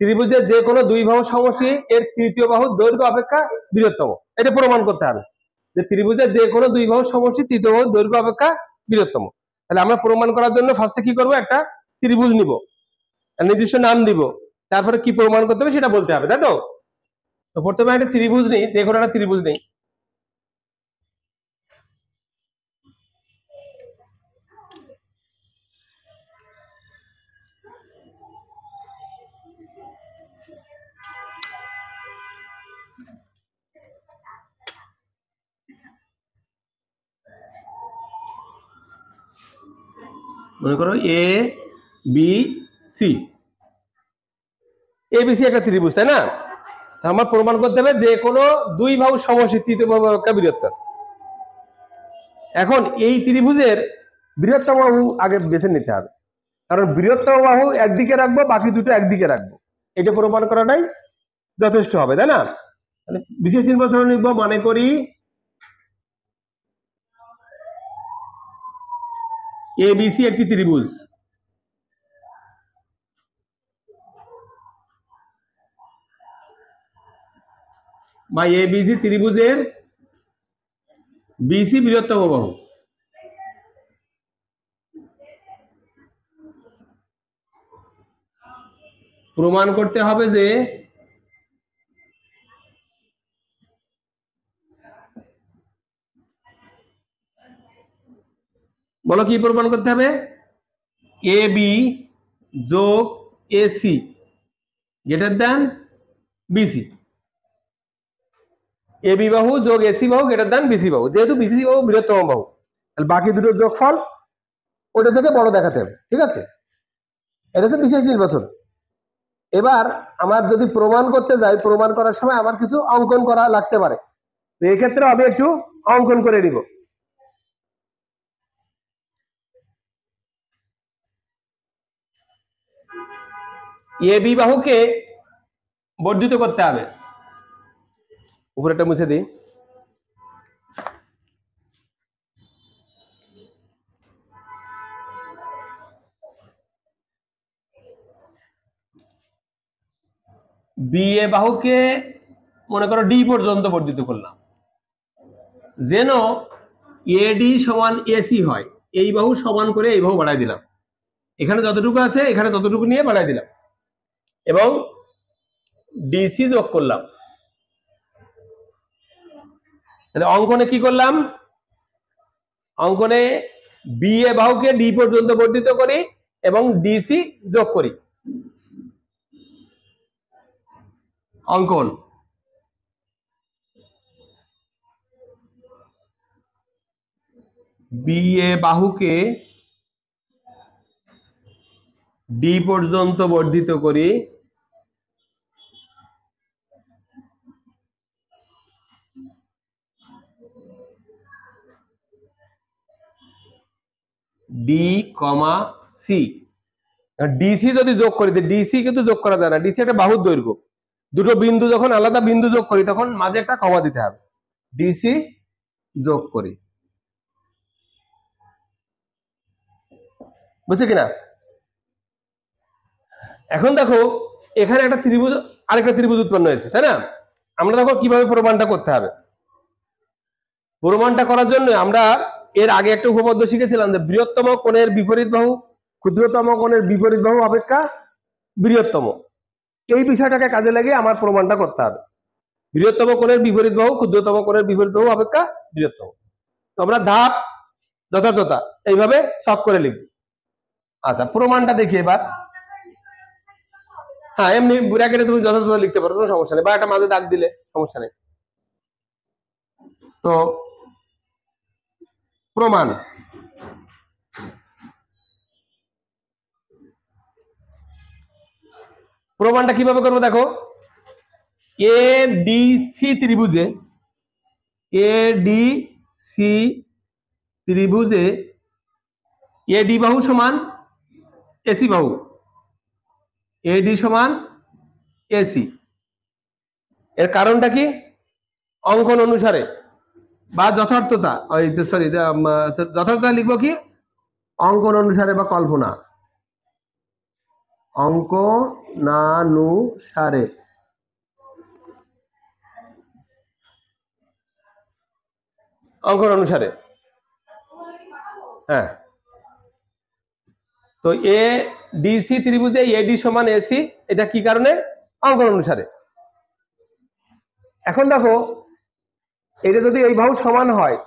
ত্রিভুজের যে কোনো দুই বাহু সমষ্টি এর তৃতীয় বাহুর দৈর্ঘ্য অপেক্ষা বৃহত্তম, এটা প্রমাণ করতে হবে যে ত্রিভুজের যে কোনো দুই বাহু সমষ্টি তৃতীয় বাহুর দৈর্ঘ্য অপেক্ষা বৃহত্তম। তাহলে আমরা প্রমাণ করার জন্য ফার্স্টে কি করব, একটা ত্রিভুজ নিব, নির্দিষ্ট নাম দিব, তারপরে কি প্রমাণ করতে হবে সেটা বলতে হবে, তাই তো? তো প্রথমে একটা ত্রিভুজ নেই, যে কোনো একটা ত্রিভুজ নেই। মনে করো এ বি সি, এবিসি একটা ত্রিভুজ, তাই না? আমার প্রমাণ করতে হবে যে কোনো দুই বাহু সমষ্টি তৃতীয় বাহু অপেক্ষা বৃহত্তর। এখন এই ত্রিভুজের বৃহত্তম বাহু আগে বেছে নিতে হবে, কারণ বৃহত্তম বাহু একদিকে রাখবো, বাকি দুটো একদিকে রাখবো, এটা প্রমাণ করাটাই যথেষ্ট হবে, তাই না? বিশেষ চিহ্ন ধরে নিব, মনে করি এবিসি একটি ত্রিভুজ, বা এবিসি ত্রিভুজের বিসি বৃহত্তম বাহু। প্রমাণ করতে হবে যে বলো কি প্রমাণ করতে হবে, এ বি যোগ AC greater than BC, A B বাহু যোগ এসি বাহু গ্রেটার দ্যান বিসি বাহু। যেহেতু বিসি বাহু বৃহত্তম বাহু, তাহলে বাকি দুটোর যোগফল ওটা থেকে বড় দেখাতে হবে, ঠিক আছে? এটা হচ্ছে বিশেষ নির্বাচন। এবার আমার যদি প্রমাণ করতে যাই, প্রমাণ করার সময় আমার কিছু অঙ্কন করা লাগতে পারে, তো এই ক্ষেত্রে আমি একটু অঙ্কন করে নিব। এ বি বাহুকে বর্ধিত করতে হবে, উপরেটা মুছে দিই। বি এ বাহুকে মনে করো ডি পর্যন্ত বর্ধিত করলাম, যেন এডি সমান এসি হয়, এই বাহু সমান করে এই বাহু বাড়াই দিলাম, এখানে যতটুকু আছে এখানে ততটুকু নিয়ে বাড়াই দিলাম, এবং ডিসি যোগ করলাম। তাহলে অঙ্কনে কি করলাম, অঙ্কনে বি এ বাহুকে ডি পর্যন্ত বর্ধিত করি এবং ডিসি যোগ করি। অঙ্কন বি এ বাহুকে ডি পর্যন্ত বর্ধিত করি, ডি কমা সি, ডিসি যদি যোগ করি, ডিসি কিন্তু যোগ করা যায় না, ডিসি একটা বাহুর দৈর্ঘ্য, দুটো বিন্দু যখন আলাদা বিন্দু যোগ করি তখন মাঝে একটা কমা দিতে হবে, ডিসি যোগ করি, বুঝছো কিনা? এখন দেখো এখানে একটা ত্রিভুজ, আরেকটা ত্রিভুজ উৎপন্ন হয়েছে, তাই না? আমরা দেখো কিভাবে প্রমাণটা করতে হবে। প্রমাণটা করার জন্য আমরা এর আগে একটা উপপাদ্য শিখেছিলাম যে বৃহত্তম কোণের বিপরীত বাহু ক্ষুদ্রতম কোণের বিপরীত বাহু অপেক্ষা বৃহত্তম, এই বিষয়টাকে কাজে লাগিয়ে আমার প্রমাণটা করতে হবে। বৃহত্তম কোণের বিপরীত বাহু ক্ষুদ্রতম কোণের বিপরীত বাহু অপেক্ষা বৃহত্তম। তো আমরা ধাপ যথাযথ এইভাবে সব করে লিখব। আচ্ছা, প্রমাণটা দেখি এবার। হ্যাঁ, এমনি ব্র্যাকেটে তুমি যথাযথ লিখতে পারো, কোনো সমস্যা নেই, বা একটা মাঝে দাগ দিলে সমস্যা নেই। তো প্রমাণ, প্রমাণটা কিভাবে করবো দেখো, এ ডি সি ত্রিভুজে, এ ডি সি ত্রিভুজে এডি বাহু সমান এসি বাহু, এডি সমান এসি। এর কারণটা কি, অঙ্কন অনুসারে বা যথার্থতা, সরি যথার্থতা লিখবো কি, অঙ্কন অনুসারে বা কল্পনা। অঙ্ক নানুসারে অঙ্কন অনুসারে। হ্যাঁ, তো এ ডিসি ত্রিভুজে এডি সমান এসি, এটা কি কারণে? অঙ্কন অনুসারে। এখন দেখো, এটা যদি এই বাহু সমান হয়,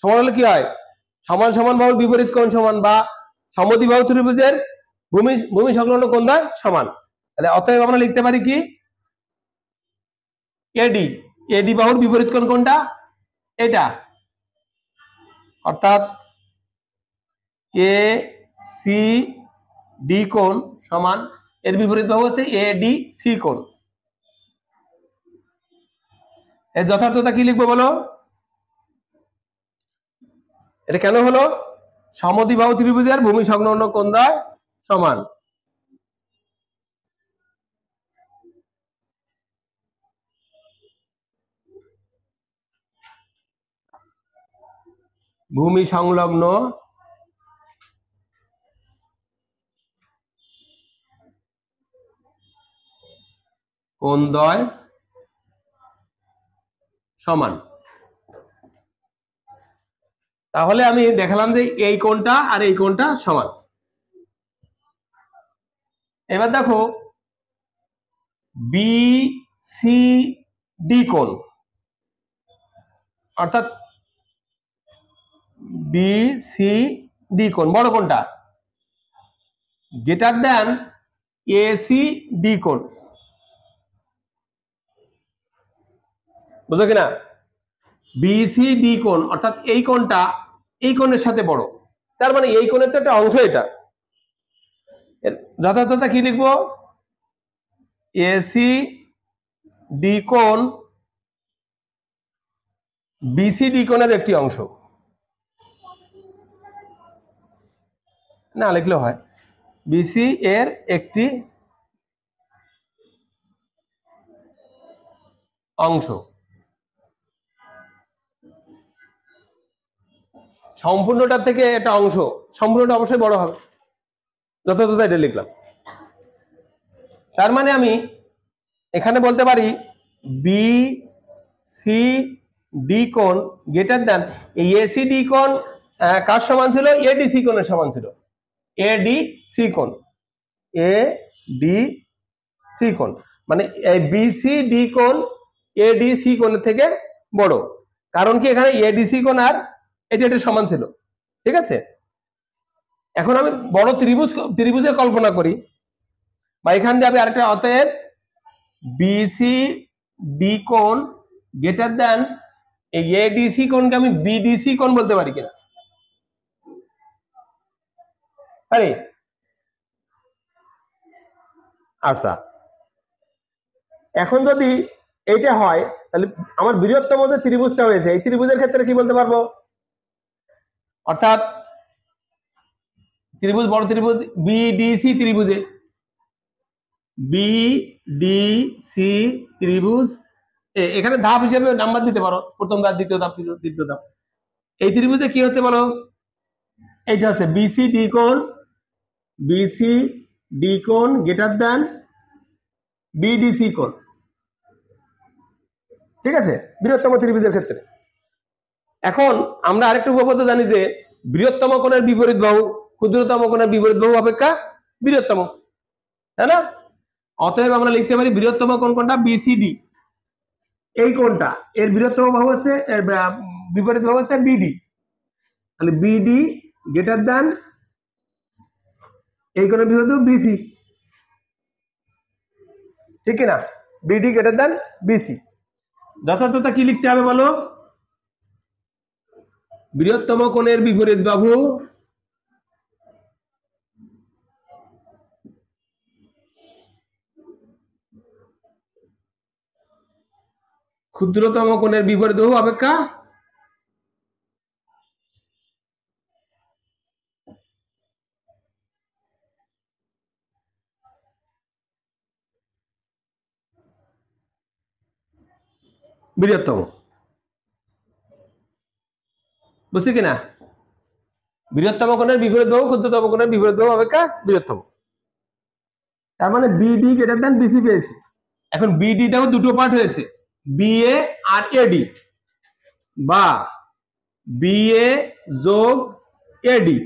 সমান হলে কি হয়? সমান সমান বাহুর বিপরীত কোণ সমান, বা সমদ্বিবাহু ত্রিভুজের ভূমি ভূমি সংলগ্ন কোণ দ্বয় সমান। তাহলে অতএব আমরা লিখতে পারি কি, এডি এডি বাহুর বিপরীত কোণ কোনটা? এটা, অর্থাৎ এ সি ডি কোণ সমান এর বিপরীত বাহু হচ্ছে এ ডি সি কোণ। এর যথার্থতা কি লিখবো বলো? এটা কেন হলো? সমদ্বিবাহু ত্রিভুজের ভূমি সংলগ্ন কোণ দ্বয় সমান। ভূমি সংলগ্ন কোণ দ্বয় সমান। তাহলে আমি দেখালাম যে এই কোণটা আর এই কোণটা সমান। এবার দেখো বি সি ডি কোণ, অর্থাৎ বি সি ডি কোণ বড় কোণটা greater than A C D কোণ। বুঝো কিনা? বি সি ডি কোণ অর্থাৎ এই কোণটা এই কোণের সাথে বড়, তার মানে এই কোণের তো একটা অংশ এটা। যথার্থতা কি লিখবো? এসি ডি কোণ বিসি ডি কোণের একটি অংশ। না লিখলেও হয়, বিসি এর একটি অংশ। সম্পূর্ণটার থেকে একটা অংশ, সম্পূর্ণটা অবশ্যই বড় হবে। যথাযথ এটা লিখলাম। তার মানে আমি এখানে বলতে পারি বি সি ডি কোণ গ্রেটার দেন এই এসি ডি কোণ কার সমান ছিল? এডিসি কোণের সমান ছিল। এডিসি কোণ, এ ডি সি কোণ মানে এই বিসি ডি কোণ এডিসি কোণের থেকে বড়। কারণ কি, এখানে এডিসি কোণ আর এটা সমান ছিল। ঠিক আছে, এখন আমি বড় ত্রিভুজের কল্পনা করি, বা এখান দিয়ে আমি আরেকটা, অতএব বিসি ডি কোণ গ্রেটার দেন এই এডিসি কোণকে আমি বিডিসি কোণ বলতে পারি কিনা? পারি? আচ্ছা, এখন যদি এইটা হয়, তাহলে আমার বৃহত্তম যে ত্রিভুজটা হয়েছে, এই ত্রিভুজের ক্ষেত্রে কি বলতে পারবো? অর্থাৎ ত্রিভুজ, বড় ত্রিভুজ বিডিসি ত্রিভুজে, বিডিসি ত্রিভুজ এখানে ধাপ হিসেবে নাম্বার দিতে পারো, প্রথম ধাপ, দ্বিতীয় ধাপ, তৃতীয় ধাপ। এই ত্রিভুজে কি হচ্ছে বলো? এইটা হচ্ছে বিসি ডি কোণ, বিসি ডি কোণ গ্রেটার দেন বিডিসি কোণ। ঠিক আছে, বৃহত্তম ত্রিভুজের ক্ষেত্রে। এখন আমরা আরেকটা উপপাদ্য জানি যে বৃহত্তম কোণের বিপরীত বাহু ক্ষুদ্রতম কোণের বিপরীত বাহু অপেক্ষা বৃহত্তম, তাই না? অতএব আমরা লিখতে পারি বৃহত্তম কোণ কোনটা? বিসিডি। এই কোণটা, এর বৃহত্তম বাহু হচ্ছে, বিপরীত বাহু হচ্ছে বিডি। তাহলে বিডি গ্রেটার দেন এই কোণের বিপরীত বাহু বিসি। ঠিক না? BD greater than BC. যথার্থতা কি লিখতে হবে বলো? বৃহত্তম কোণের বিপরীত বাহু ক্ষুদ্রতম কোণের বিপরীত বাহু অপেক্ষা বৃহত্তম। বুঝছি কিনা? বৃহত্তম কোণের বিপরীত বাহু ক্ষুদ্রতম কোণের বিপরীত বাহু অপেক্ষা বৃহত্তম। তার মানে বিডি গ্রেটার দেন বিসি পেয়েছি। এখন বিডিটাও দুটো পার্ট হয়েছে, বিএ আর এডি, বা বিএ যোগ এডি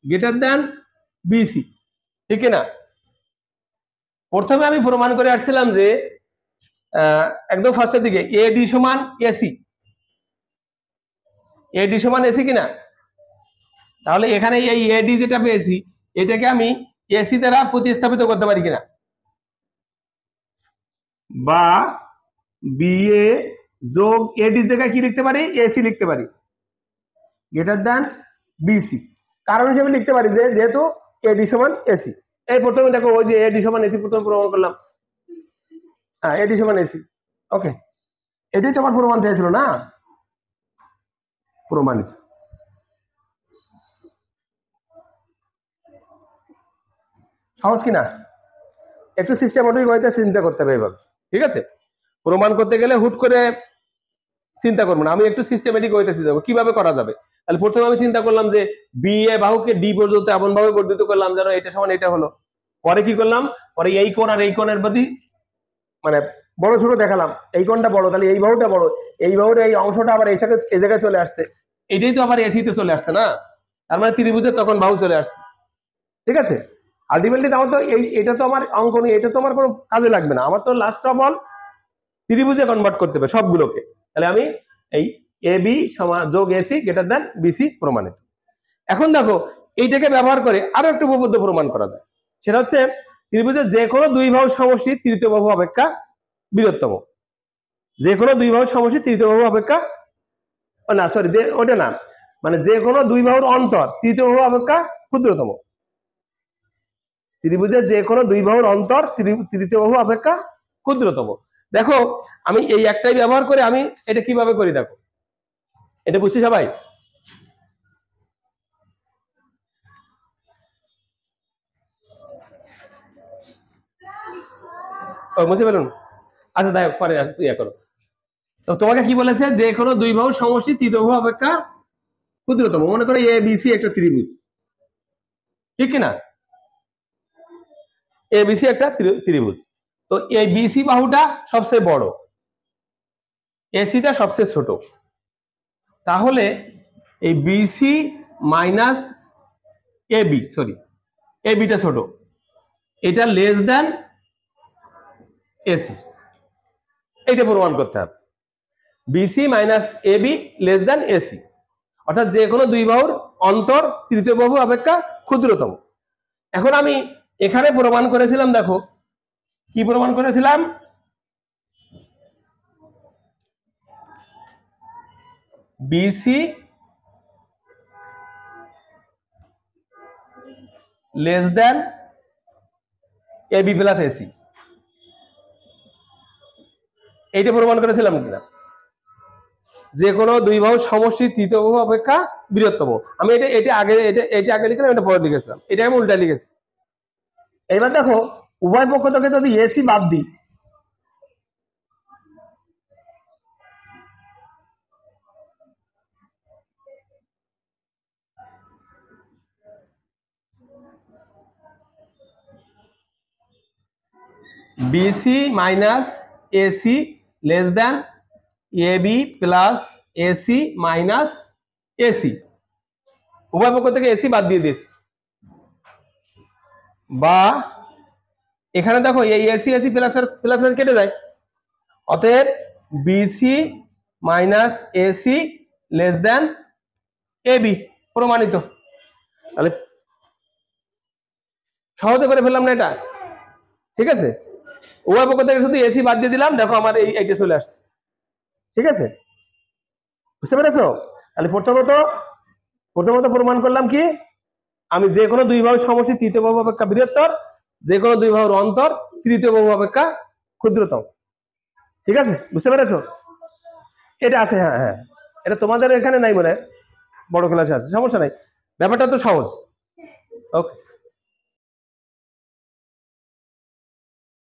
গ্রেটার দেন বিসি, ঠিক না? প্রথমে আমি প্রমাণ করে আসছিলাম যে একদম ফার্স্টের দিকে এডি সমান এসি, এডি সমান এসি কিনা। তাহলে এখানে এই এডি যেটা পেয়েছি এটাকে আমি এসি দ্বারা প্রতিস্থাপিত করতে পারি কিনা, বা বিএ যোগ এডি জায়গায় কি লিখতে পারি, এসি লিখতে পারি গ্রেটার দেন বিসি। কারণ হিসেবে লিখতে পারি যে যেহেতু এডি সমান এসি। এই প্রথমে দেখো ওই যে এডি সমান এসি প্রথমে প্রমাণ করলাম, হ্যাঁ এডি সমান এসি, ওকে, এটাই তো আমার প্রমাণ চেয়েছিল না, প্রমাণিত। সহজ কিনা? একটু সিস্টেমেটিক ওয়েতে চিন্তা করতে হবে এভাবে, ঠিক আছে? প্রমাণ করতে গেলে হুট করে চিন্তা করবো না, আমি একটু সিস্টেমেটিক ওয়েতে চিন্তা করবো কিভাবে করা যাবে। তাহলে প্রথমে আমি চিন্তা করলাম যে বি এ বাহুকে ডি পর্যন্ত এমন ভাবে বর্ধিত করলাম যেন এটা সমান এটা হলো। পরে কি করলাম, পরে এই কোণ আর এই কোণের প্রতি মানে বড় ছোট দেখালাম, এই কোণটা বড় তাহলে এই বাহুটা বড়, এই বাহুর এই অংশটা আবার এই সাথে এই জায়গায় চলে আসছে, এটাই তো আবার এসিতে চলে আসছে না, তার মানে ত্রিভুজের তখন বাহু চলে আসছে, ঠিক আছে? আলটিমেটলি আমার তো এটা তো আমার অঙ্ক নেই, এটা তো আমার কোনো কাজে লাগবে না, আমার তো লাস্ট অফ অল ত্রিভুজে কনভার্ট করতে হবে সবগুলোকে। তাহলে আমি এই এ বি সমান যোগ এসি গ্রেটার দেন বিসি প্রমাণিত। এখন দেখো এইটাকে ব্যবহার করে আরো একটু উপপাদ্য প্রমাণ করা যায়, সেটা হচ্ছে ত্রিভুজের যে কোনো দুই বাহুর সমষ্টি তৃতীয় বাহু অপেক্ষা বৃহত্তম। যে কোনো দুই বাহুর সমষ্টি তৃতীয় বাহু অপেক্ষা, না সরি ওটা না, মানে যে কোনো দুই বাহুর অন্তর তৃতীয় বাহু অপেক্ষা ক্ষুদ্রতম। ত্রিভুজের যে কোনো দুই বাহুর অন্তর তৃতীয় বাহু অপেক্ষা ক্ষুদ্রতম। দেখো আমি এই একটাই ব্যবহার করে আমি এটা কিভাবে করি দেখো, এটা বুঝছি সবাই? বুঝতে পারুন? আচ্ছা দেখো পরে ইয়ে করো। তো তোমাকে কি বলেছে, যে কোনো দুই বাহুর সমষ্টি তৃতীয় বাহু অপেক্ষা ক্ষুদ্রতম। মনে করো এ বি সি একটা ত্রিভুজ, ঠিক কিনা? এ বি সি একটা ত্রিভুজ, তো এই বিসি বাহুটা সবচেয়ে বড়, এসিটা সবচেয়ে ছোট, তাহলে এই BC minus A B, sorry A beta ছোট, এটা লেস দেন এসি, এটা প্রমাণ করতে হবে। BC minus A be less than AC, অর্থাৎ যে কোনো দুই বাহুর অন্তর তৃতীয় বাহু অপেক্ষা ক্ষুদ্রতম। এখন আমি এখানে প্রমাণ করেছিলাম, দেখো কি প্রমাণ করেছিলাম, BC less than A B plus AC, এইটা প্রমাণ করেছিলাম কিনা? যে কোনো দুই বাহুর সমষ্টি তৃতীয় বাহু অপেক্ষা বৃহত্তম। আমি এটা আগে লিখলাম, এটা পরে লিখেছিলাম, এটা আমি উল্টা লিখেছি। এবার দেখো উভয় পক্ষ থেকে যদি এসি বাদ দিই, BC minus AC less than A B plus AC minus AC, উভয় পক্ষ থেকে এসি বাদ দিয়ে দিস, বা এখানে দেখো এই এসি এসি প্লাস প্লাস কেটে যায়, অতএব BC minus AC less than A B প্রমাণিত। তাহলে সহজে করে ফেললাম না এটা, ঠিক আছে? উভয় পক্ষ থেকে শুধু এসি বাদ দিয়ে দিলাম, দেখো আমার এইটা চলে আসছে, ঠিক আছে? বুঝতে পেরেছো? তাহলে প্রথমত প্রমাণ করলাম কি, আমি যে কোনো দুই বাহুর সমষ্টি তৃতীয় বাহু অপেক্ষা বৃহত্তর, যে কোনো দুই বাহুর অন্তর তৃতীয় বাহু অপেক্ষা ক্ষুদ্রতম, ঠিক আছে? বুঝতে পেরেছো? এটা আছে, হ্যাঁ হ্যাঁ, এটা তোমাদের এখানে নাই মনে হয়, বড় ক্লাসে আছে, সমস্যা নাই, ব্যাপারটা তো সহজ। ওকে।